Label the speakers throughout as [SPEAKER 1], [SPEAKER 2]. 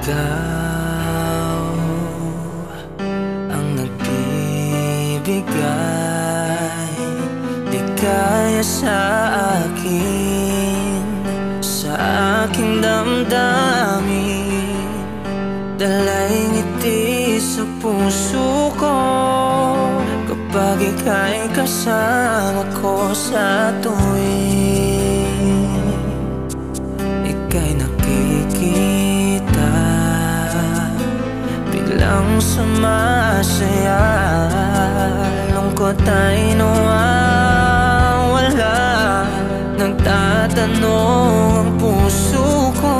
[SPEAKER 1] Ikaw ang nagbibigay ligaya sa aking damdamin. Dalay ngiti sa puso ko kapag ika'y kasama ko sa tuwing ika'y nakikita, biglang sumasaya, lungkot ay nawawala. Nagtatanong ang puso ko,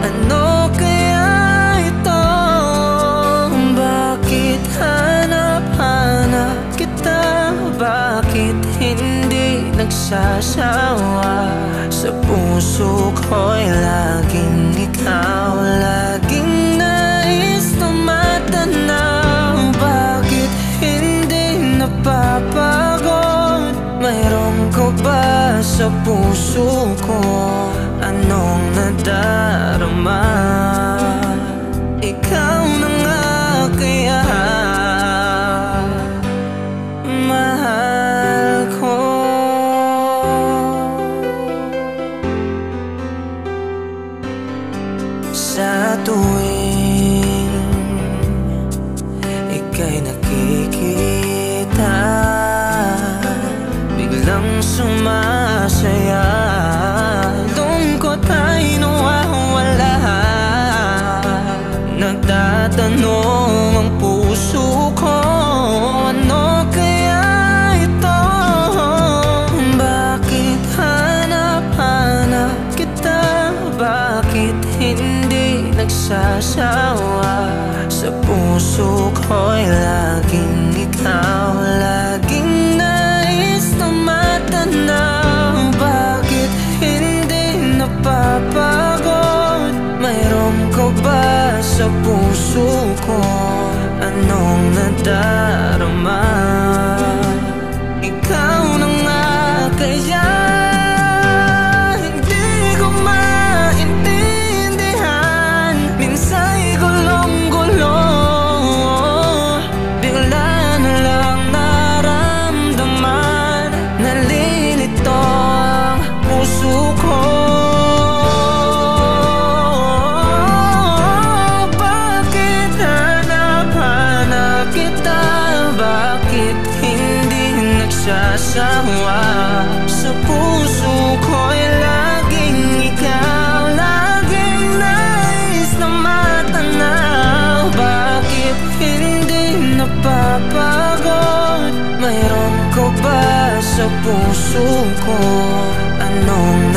[SPEAKER 1] ano kaya ito? Bakit hanap-hanap kita? Bakit hindi nagsasawa? Sa puso ko'y laging ikaw, laging nais na matanaw. Bakit hindi napapagod? Mayroon ko ba sa puso ko? Anong nadarama? Ikaw na nga kaya mahal ko. Sa tuwing ika'y nakikita, biglang sumasaya, lungkot ay nawawala. Nagtatanong ang puso ko, ano kaya ito? Bakit hanap-hanap kita? Bakit hindi nagsasawa? Sa puso ko'y laging ikaw, laging nais na matanaw. Bakit hindi napapagod? Mayroon ko ba sa puso ko? Anong nadarama? Ikaw na nga kaya hindi ko maintindihan. Minsa'y gulong-gulo, bigla na lang naramdaman. Nalilito ang puso ko. Bakit hanap-hanap kita? Bakit hindi nagsasawa? Sa puso ko'y laging ikaw, laging nais na matanaw. Bakit hindi napapagod? Mayroon ko ba sa puso ko? Anong